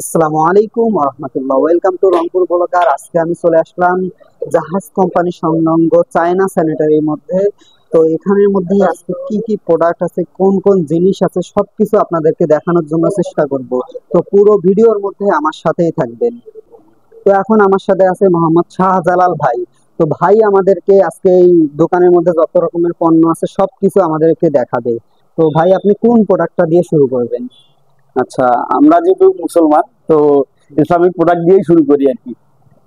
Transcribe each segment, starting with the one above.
আসসালামু আলাইকুম রহমতুল্লাহ, welcome to Rangpur blogger. আজকে আমি চলে আসলাম জাহাজ কোম্পানি সংলগ্ন চায়না স্যানিটারির মধ্যে। তো এখানের মধ্যে আজকে কি কি প্রোডাক্ট আছে, কোন কোন জিনিস আছে, সবকিছু আপনাদেরকে দেখানোর জন্য চেষ্টা করব। তো পুরো ভিডিওর মধ্যে আমার সাথেই থাকবেন। তো এখন আমার সাথে আছে মোহাম্মদ শাহজালাল ভাই। তো ভাই আমাদেরকে আজকে এই দোকানের মধ্যে যত রকমের পণ্য আছে সবকিছু আমাদেরকে দেখাবে। তো ভাই আপনি কোন প্রোডাক্টটা দিয়ে শুরু করবেন? আচ্ছা, আমরা যেহেতু মুসলমান তো ইসলামিক প্রোডাক্ট দিয়েই শুরু করি আর কি।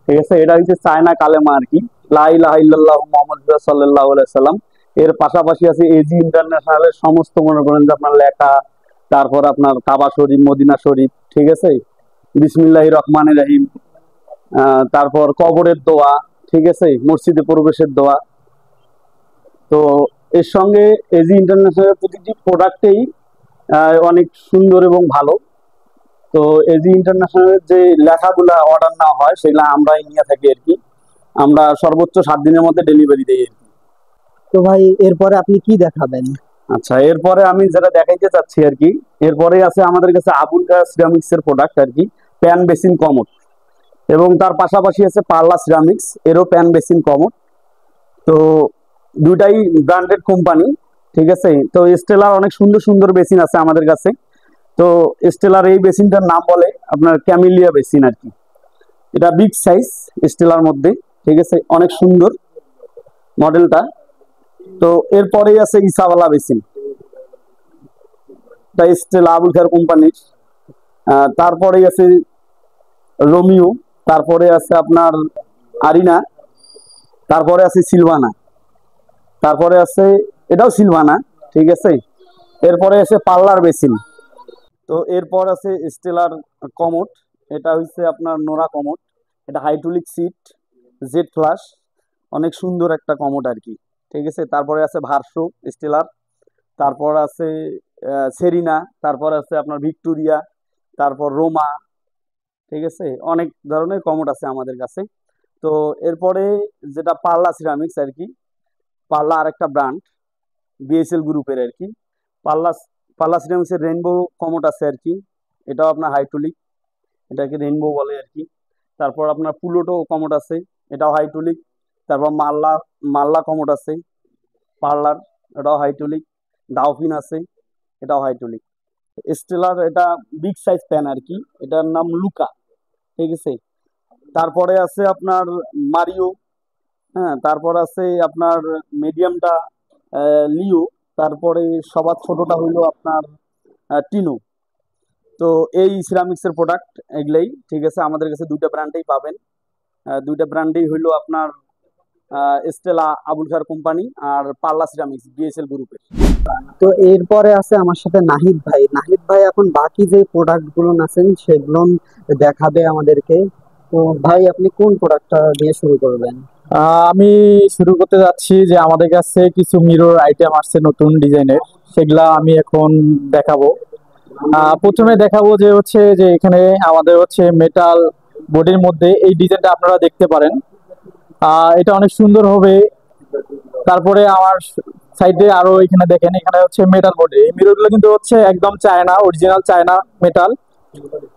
ঠিক আছে, এটা হচ্ছে চায়না কালেমা আর কি, লা ইলাহা ইল্লাল্লাহু মুহাম্মাদুর সাল্লাল্লাহু আলাইহি সাল্লাম। এর পাশাপাশি আছে এজি ইন্টারন্যাশনালের সমস্ত মনে করেন যে আপনার লেখা, তারপর আপনার কাবা শরীফ, মদিনা শরীফ, ঠিক আছে, বিসমিল্লাহির রহমানির রহিম, তারপর কবরের দোয়া, ঠিক আছে, মসজিদে প্রবেশের দোয়া। তো এর সঙ্গে এজি ইন্টারন্যাশনালের প্রতিটি প্রোডাক্টেই অনেক সুন্দর এবং ভালো। তো এজি ইন্টারন্যাশনালের যে লেখাগুলা অর্ডার না হয় সেগুলা আমরাই নিয়ে থাকি আর কি। আমরা সর্বোচ্চ 7 দিনের মধ্যে ডেলিভারি দিই আর কি। তো ভাই এরপরে আপনি কি দেখাবেন? আচ্ছা, এরপরে আমি যেটা দেখাইতে চাচ্ছি আর কি, এরপরে আছে আমাদের কাছে আবুল কালার সিরামিক্স এর প্রোডাক্ট আর কি, প্যান বেসিন কমোড, এবং তার পাশাপাশি আছে পার্লা সিরামিক্স এরও প্যান বেসিন কমোড। তো দুটাই ব্র্যান্ডেড কোম্পানি, ঠিক আছে। তো স্টেলার অনেক সুন্দর সুন্দর বেসিন আছে আমাদের কাছে। তো স্টেলার এই বেসিনটার নাম বলে আপনার ক্যামিলিয়া বেসিন আর কি। এটা বিগ সাইজ স্টেলার মধ্যে, ঠিক আছে, অনেক সুন্দর মডেলটা। তো এরপরেই আছে ইসাওয়ালা বেসিন, এটা স্টেলা আবুল খায়ের কোম্পানির। তারপরেই আছে রোমিও, তারপরে আছে আপনার আরিনা, তারপরে আছে সিলভানা, তারপরে আছে এটাও সিলভানা, ঠিক আছে। এরপরে আছে পার্লার বেসিন। তো এরপর আছে স্টেলার কমোড, এটা হচ্ছে আপনার নোরা কমোড। এটা হাইড্রোলিক সিট, জেড ফ্লাশ, অনেক সুন্দর একটা কমোড আর কি, ঠিক আছে। তারপরে আছে ভার্সো স্টেলার, তারপর আছে সেরিনা, তারপর আছে আপনার ভিক্টোরিয়া, তারপর রোমা, ঠিক আছে। অনেক ধরনের কমোড আছে আমাদের কাছে। তো এরপরে যেটা পার্লা সিরামিক্স আর কি, পার্লা আরেকটা ব্র্যান্ড বিএসএল গ্রুপের আর কি। পার্লা পার্লা সিরামিক্সের রেইনবো কমোড আছে আর কি, এটাও আপনার হাইড্রোলিক, এটাকে রেইনবো বলে আর কি। তারপর আপনার পুলোটো কমোড আছে, এটাও হাইড্রোলিক। তারপর মাল্লা মাল্লা কমোড আছে পার্লার, এটাও হাইড্রোলিক। ডাউফিন আছে, এটাও হাইড্রোলিক। স্টেলার এটা বিগ সাইজ প্যান আর কি, এটার নাম লুকা, ঠিক আছে। তারপরে আছে আপনার মারিও, হ্যাঁ, তারপর আছে আপনার মিডিয়ামটা লিও, তারপরে সবার ছোটটা হইলো আপনার টিনো। তো এই সিরামিক্সের প্রোডাক্ট এগুলাই, ঠিক আছে। আমাদের কাছে দুইটা ব্র্যান্ডেই পাবেন, দুইটা ব্র্যান্ডেই হইলো আপনার স্টেলা আবুল খায়ের কোম্পানি আর পার্লা সিরামিক্স বিএসএল গ্রুপের। তো এরপরে আছে আমার সাথে নাহিদ ভাই। নাহিদ ভাই এখন বাকি যে প্রোডাক্ট গুলো আছেন সেগুলো দেখাবে আমাদেরকে। তো ভাই আপনি কোন প্রোডাক্টটা দিয়ে শুরু করবেন? আমি শুরু করতে যাচ্ছি যে আমাদের কাছে কিছু মিরর আইটেম আসছে নতুন ডিজাইনের, সেগুলা আমি এখন দেখাবো। প্রথমে দেখাবো যে হচ্ছে যে এখানে আমাদের হচ্ছে মেটাল বডির মধ্যে এই ডিজাইনটা আপনারা দেখতে পারেন। এটা অনেক সুন্দর হবে। তারপরে আমার সাইডে আরো এখানে দেখেন, এখানে হচ্ছে মেটাল বডি। এই মিররগুলো কিন্তু হচ্ছে একদম চায়না, অরিজিনাল চায়না মেটাল।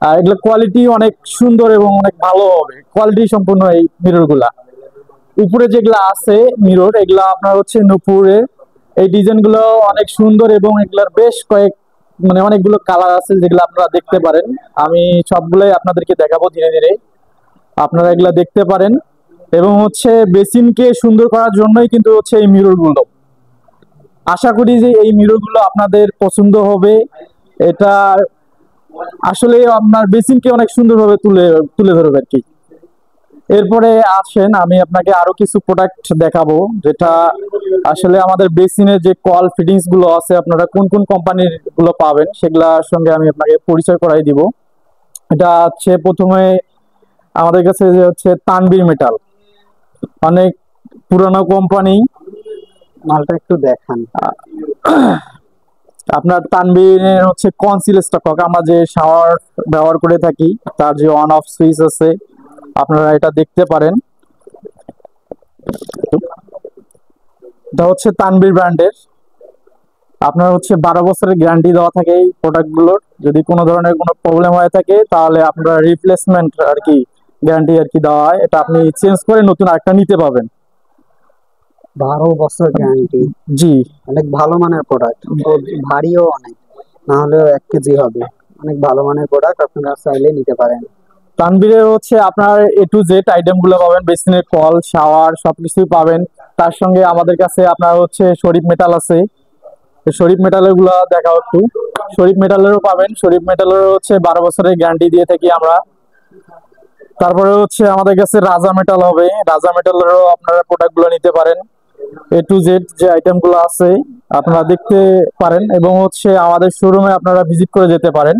আর এগুলো কোয়ালিটি অনেক সুন্দর এবং অনেক ভালো হবে, কোয়ালিটি সম্পূর্ণ এই মিররগুলা। উপরে যেগুলা আছে মিরর, এগুলা আপনার হচ্ছে নূপুরে। এই ডিজাইন গুলো অনেক সুন্দর এবং এগুলার বেশ মানে অনেকগুলো কালার আছে যেগুলো আপনারা দেখতে পারেন। আমি সবগুলোই আপনাদেরকে দেখাবো ধীরে ধীরে, আপনারা এগুলা দেখতে পারেন। এবং হচ্ছে বেসিনকে সুন্দর করার জন্যই কিন্তু হচ্ছে এই মিরর গুলো। আশা করি যে এই মিরর গুলো আপনাদের পছন্দ হবে। এটা আসলে আপনার বেসিনকে অনেক সুন্দরভাবে তুলে তুলে ধরবে আর কি। এরপরে আসেন আমি আপনাকে আরো কিছু প্রোডাক্ট দেখাবো, যেটা আসলে আমাদের বেসিনের যে কল ফিটিংস গুলো আছে আপনারা কোন কোন কোম্পানির গুলো পাবেন সেগুলোর সঙ্গে আমি আপনাকে পরিচয় করাই দিব। এটা হচ্ছে প্রথমে আমাদের কাছে যে হচ্ছে তানবীর মেটাল, অনেক পুরানো কোম্পানি। মালটা একটু দেখান। আপনার তানবীরের হচ্ছে কনসিল স্টক, আমরা যে শাওয়ার ব্যবহার করে থাকি তার যে অন অফ সুইচ আছে, আপনারা এটা দেখতে পারেন। এটা হচ্ছে তানবীর ব্র্যান্ডের। আপনার হচ্ছে 12 বছরের গ্যারান্টি দেওয়া থাকে এই প্রোডাক্টগুলোর। যদি কোনো ধরনের কোনো প্রবলেম হয়ে থাকে তাহলে আপনার রিপ্লেসমেন্ট আর কি গ্যারান্টি আর কি দেওয়া হয়, এটা আপনি চেঞ্জ করে নতুন আরেকটা নিতে পারবেন। 12 বছর গ্যারান্টি, জি। অনেক ভালো মানের প্রোডাক্ট, ভারীও অনেক, না হলেও 1 কেজি হবে। অনেক ভালো মানের প্রোডাক্ট, আপনারা চাইলে নিতে পারেন। তানভীরের হচ্ছে আপনার A to Z আইটেম গুলো পাবেন, বেসিনের কল, শাওয়ার সবকিছুই পাবেন। তার সঙ্গে আমাদের কাছে আপনার হচ্ছে শরীফ মেটাল আছে, শরীফ মেটালের গুলো দেখাও একটু। শরীফ মেটালেরও পাবেন, শরীফ মেটালেরও হচ্ছে 12 বছরের গ্যারান্টি দিয়ে থাকি আমরা। তারপরে হচ্ছে আমাদের কাছে রাজা মেটাল হবে, রাজা মেটালেরও আপনারা প্রোডাক্ট গুলো নিতে পারেন। A to Z যে আইটেম গুলো আছে আপনারা দেখতে পারেন, এবং হচ্ছে আমাদের শোরুমে আপনারা ভিজিট করে যেতে পারেন।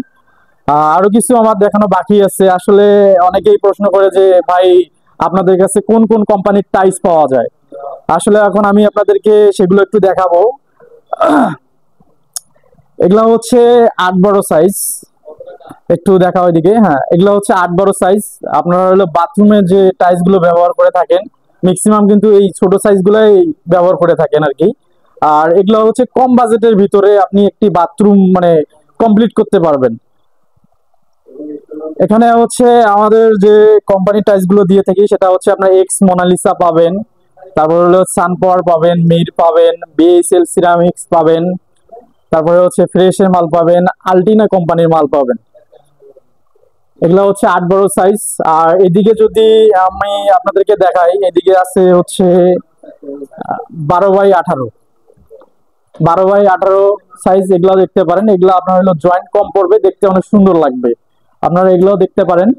আরো কিছু আমার দেখানো বাকি আছে। আসলে অনেকেই প্রশ্ন করে যে ভাই আপনাদের কাছে কোন কোন কোম্পানির টাইলস পাওয়া যায়। আসলে এখন আমি আপনাদেরকে সেগুলো একটু দেখাবো। এগুলা হচ্ছে 8 বড় সাইজ, একটু দেখা ওইদিকে। হ্যাঁ, এগুলো হচ্ছে 8 বড় সাইজ। আপনারা হলো বাথরুমে যে টাইলস গুলো ব্যবহার করে থাকেন ম্যাক্সিমাম কিন্তু এই ছোট সাইজ গুলাই ব্যবহার করে থাকেন আর কি। আর এগুলো হচ্ছে কম বাজেটের ভিতরে আপনি একটি বাথরুম মানে কমপ্লিট করতে পারবেন। এখানে হচ্ছে আমাদের যে কোম্পানি টাইলস গুলো দিয়ে থাকি সেটা হচ্ছে আপনার এক্স মোনালিসা পাবেন, তারপর হলো সানপাওয়ার পাবেন, মির পাবেন, বিএসএল সিরামিক্স পাবেন, তারপরে হচ্ছে ফ্রেশের মাল পাবেন, আলটিনা কোম্পানির মাল পাবেন। এগুলা হচ্ছে 8 বড় সাইজ। আর এদিকে যদি আমি আপনাদেরকে দেখাই, এদিকে আছে হচ্ছে 12x18, 12x18 সাইজ। এগুলা দেখতে পারেন, এগুলা আপনার হলো জয়েন্ট কম পড়বে, দেখতে অনেক সুন্দর লাগবে, আপনারা এগুলাও দেখতে পারেন।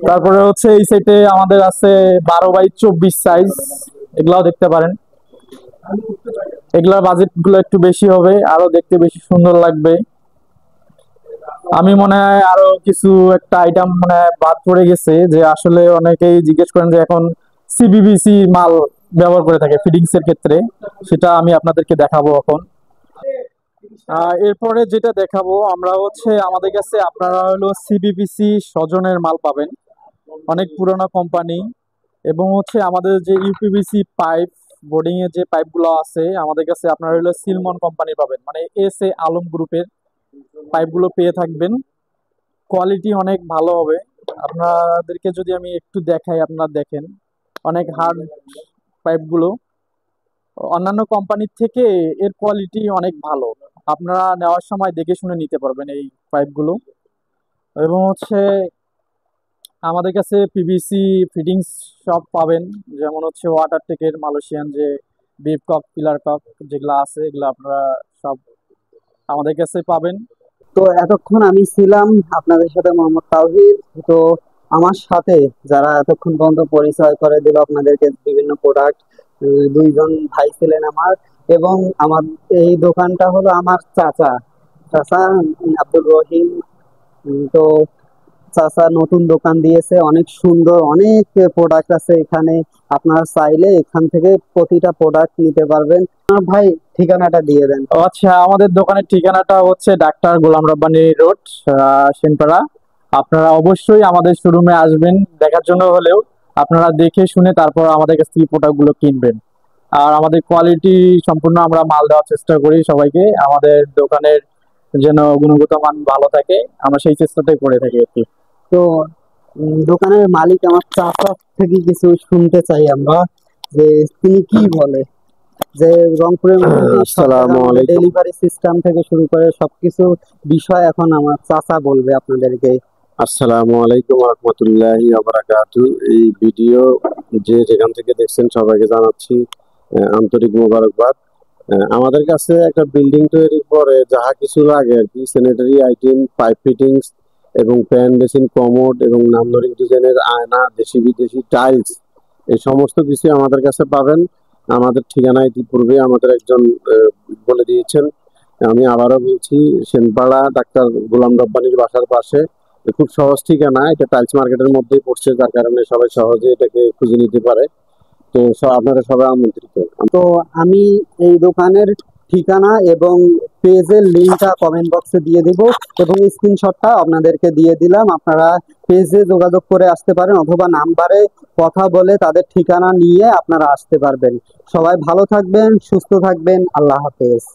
তারপরে হচ্ছে এই সাইডে আমাদের আছে 12x24 সাইজ, এগুলাও দেখতে পারেন। এগুলার বাজেট গুলো একটু বেশি হবে, আরো দেখতে বেশি সুন্দর লাগবে। আমি মনে হয় আরো কিছু একটা আইটেম মানে বাদ পড়ে গেছে, যে আসলে অনেকেই জিজ্ঞেস করেন যে এখন সিবিবিসি মাল ব্যবহার করে থাকে ফিটিংস এর ক্ষেত্রে, সেটা আমি আপনাদেরকে দেখাবো এখন। এরপরে যেটা দেখাবো আমরা হচ্ছে আমাদের কাছে আপনারা হলো সিবিবিসি স্বজনের মাল পাবেন, অনেক পুরোনো কোম্পানি। এবং হচ্ছে আমাদের যে ইউপিভিসি পাইপ, বোর্ডিং এর যে পাইপগুলো আছে আমাদের কাছে আপনারা হলো সিলমন কোম্পানি পাবেন, মানে এস এ আলম গ্রুপের পাইপগুলো পেয়ে থাকবেন। কোয়ালিটি অনেক ভালো হবে। আপনাদেরকে যদি আমি একটু দেখাই, আপনারা দেখেন অনেক হার্ড পাইপগুলো, অন্যান্য কোম্পানির থেকে এর কোয়ালিটি অনেক ভালো। আপনারা নেওয়ার সময় দেখে শুনে নিতে পারবেন এই পাইপগুলো। এবং হচ্ছে আমাদের কাছে পিভিসি ফিটিংস সব পাবেন, যেমন হচ্ছে ওয়াটার টেকের মালয়েশিয়ান যে বিপ কক, পিলার কক যেগুলো আছে, এগুলো আপনারা সব আমাদের কাছে পাবেন। তো এতক্ষণ আমি ছিলাম আপনাদের সাথে মোহাম্মদ তাওহিদ। তো আমার সাথে যারা এতক্ষণ পর্যন্ত পরিচয় করে দিল আপনাদেরকে বিভিন্ন প্রোডাক্ট, 2 জন ভাই ছিলেন আমার। এবং আমার এই দোকানটা হলো আমার চাচা, চাচা আব্দুর রহিম। তো চাচা নতুন দোকান দিয়েছে, অনেক সুন্দর, অনেক প্রোডাক্ট আছে এখানে। আপনারা চাইলে এখান থেকে প্রতিটা প্রোডাক্ট নিতে পারবেন। ভাই ঠিকানাটা দিয়ে দেন। ও আচ্ছা, আমাদের দোকানের ঠিকানাটা হচ্ছে ডাক্তার গোলাম রব্বানী রোড, সেনপাড়া। আপনারা অবশ্যই আমাদের শোরুমে আসবেন দেখার জন্য হলেও, আপনারা দেখে শুনে তারপর আমাদের কাছ থেকে প্রোডাক্ট গুলো কিনবেন। আর আমাদের কোয়ালিটি সম্পূর্ণ আমরা মাল দেওয়ার চেষ্টা করি সবাইকে, আমাদের দোকানের যেন গুণগত মান ভালো থাকে, আমরা সেই চেষ্টাটাই করে থাকি আর কি। তো দোকানের মালিক আমার চাচা থেকে কিছু শুনতে চাই আমরা, যে তিনি কি বলে, যে রংপুরের আসসালামু আলাইকুম। ডেলিভারি সিস্টেম থেকে শুরু করে সবকিছু বিষয় এখন আমার চাচা বলবে আপনাদেরকে। আসসালামু আলাইকুম রহমতুল্লাহি বারাকাতু। এই ভিডিও যে যেখান থেকে দেখছেন সবাইকে জানাচ্ছি আন্তরিক মোবারকবাদ। আমাদের কাছে একটা বিল্ডিং তৈরির পরে যাহা কিছু লাগে আর কি, স্যানিটারি আইটেম, পাইপ ফিটিংস এবং প্যান বেসিন, কমোড এবং নান্দনিক ডিজাইনের আয়না, দেশি বিদেশি টাইলস, এই সমস্ত কিছু আমাদের কাছে পাবেন। আমাদের ঠিকানা ইতিপূর্বে আমাদের একজন বলে দিয়েছেন, আমি আবারও বলছি, সেনপাড়া ডাক্তার গোলাম রব্বানীর বাসার পাশে। খুব সহজ ঠিকানা, এটা টাইলস মার্কেটের মধ্যেই পড়ছে, যার কারণে সবাই সহজে এটাকে খুঁজে নিতে পারে। তো আপনারা সবাই আমন্ত্রিত। তো আমি এই দোকানের ঠিকানা এবং পেজের লিঙ্কটা কমেন্ট বক্সে দিয়ে দিব এবং স্ক্রিনশটটা আপনাদেরকে দিয়ে দিলাম। আপনারা পেজে যোগাযোগ করে আসতে পারেন অথবা নাম্বারে কথা বলে তাদের ঠিকানা নিয়ে আপনারা আসতে পারবেন। সবাই ভালো থাকবেন, সুস্থ থাকবেন। আল্লাহ হাফেজ।